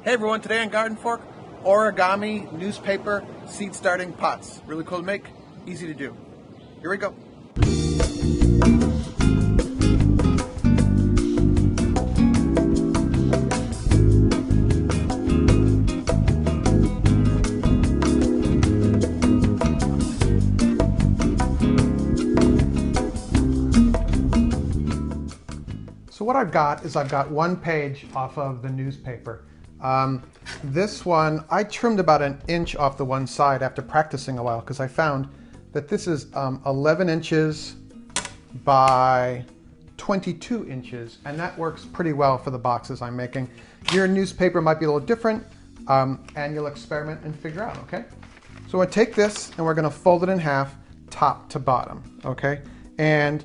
Hey everyone, today on GardenFork, origami newspaper seed starting pots. Really cool to make, easy to do. Here we go. So what I've got one page off of the newspaper. This one, I trimmed about an inch off the one side after practicing a while because I found that this is 11 inches by 22 inches, and that works pretty well for the boxes I'm making. Your newspaper might be a little different, and you'll experiment and figure out, okay? So I take this and we're gonna fold it in half, top to bottom, okay? And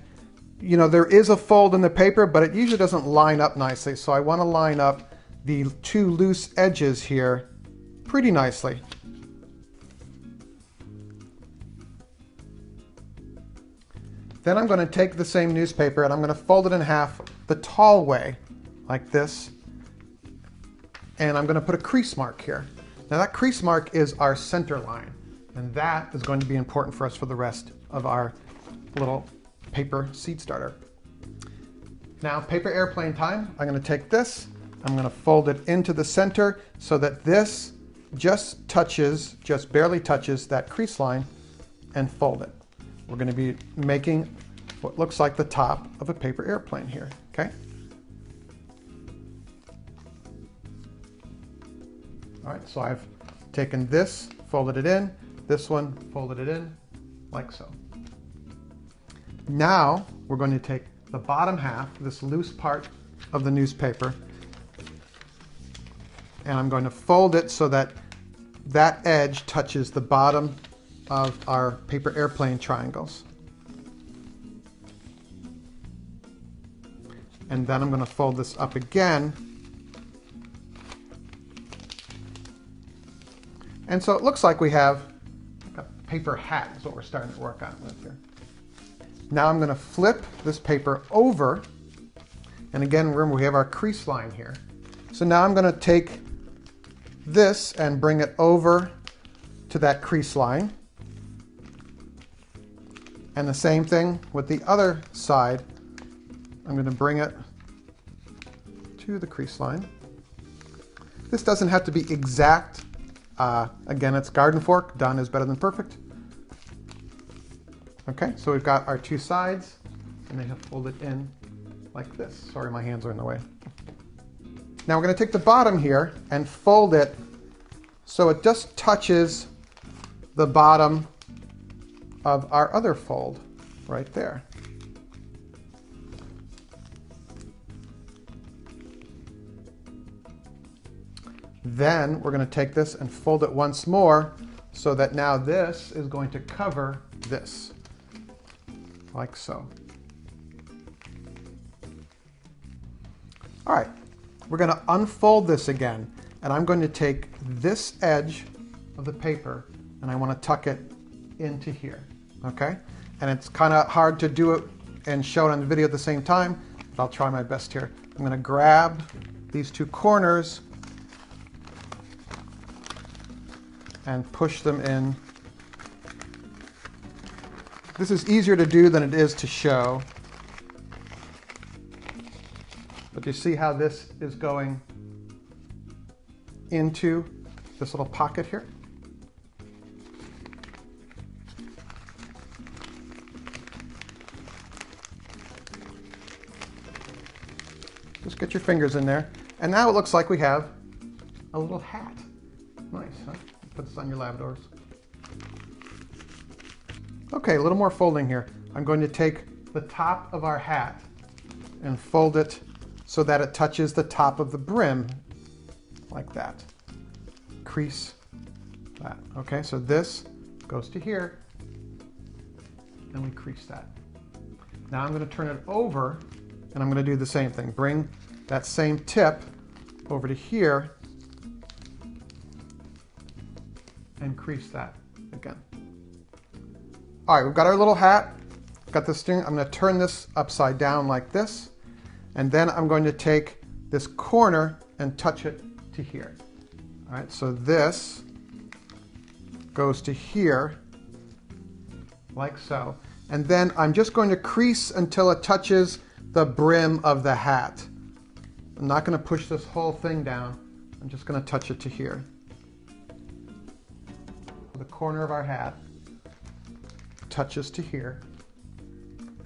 you know, there is a fold in the paper, but it usually doesn't line up nicely, so I wanna line up the two loose edges here pretty nicely. Then I'm going to take the same newspaper and I'm going to fold it in half the tall way, like this, and I'm going to put a crease mark here. Now that crease mark is our center line, and that is going to be important for us for the rest of our little paper seed starter. Now, paper airplane time. I'm going to take this, I'm going to fold it into the center so that this just barely touches that crease line, and fold it. We're going to be making what looks like the top of a paper airplane here, okay? All right, so I've taken this, folded it in, this one, folded it in, like so. Now we're going to take the bottom half, this loose part of the newspaper, and I'm going to fold it so that that edge touches the bottom of our paper airplane triangles. And then I'm going to fold this up again. And so it looks like we have a paper hat is what we're starting to work on with here. Now I'm going to flip this paper over. And again, remember we have our crease line here. So now I'm going to take this and bring it over to that crease line. And the same thing with the other side. I'm going to bring it to the crease line. This doesn't have to be exact. Again, it's GardenFork. Done is better than perfect. Okay, so we've got our two sides, and they have folded in like this. Sorry, my hands are in the way. Now we're going to take the bottom here and fold it so it just touches the bottom of our other fold right there. Then we're going to take this and fold it once more so that now this is going to cover this, like so. All right. We're going to unfold this again, and I'm going to take this edge of the paper and I want to tuck it into here, okay? And it's kind of hard to do it and show it on the video at the same time, but I'll try my best here. I'm going to grab these two corners and push them in. This is easier to do than it is to show. But you see how this is going into this little pocket here? Just get your fingers in there. And now it looks like we have a little hat. Nice, huh? Put this on your Labradors. Okay, a little more folding here. I'm going to take the top of our hat and fold it so that it touches the top of the brim, like that. Crease that. Okay, so this goes to here, and we crease that. Now I'm going to turn it over, and I'm going to do the same thing. Bring that same tip over to here, and crease that again. All right, we've got our little hat. Got this thing. I'm going to turn this upside down like this. And then I'm going to take this corner and touch it to here. All right, so this goes to here, like so. And then I'm just going to crease until it touches the brim of the hat. I'm not going to push this whole thing down. I'm just going to touch it to here. The corner of our hat touches to here.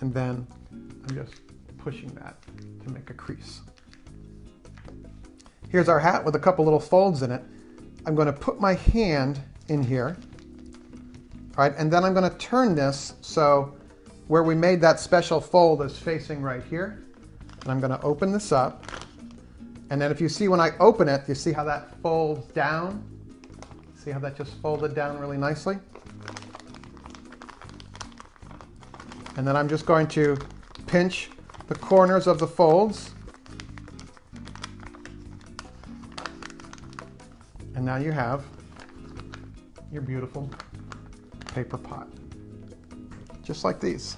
And then I'm just pushing that to make a crease. Here's our hat with a couple little folds in it. I'm going to put my hand in here. All right, and then I'm going to turn this so where we made that special fold is facing right here. And I'm going to open this up. And then if you see when I open it, you see how that folds down? See how that just folded down really nicely? And then I'm just going to pinch the corners of the folds. And now you have your beautiful paper pot, just like these.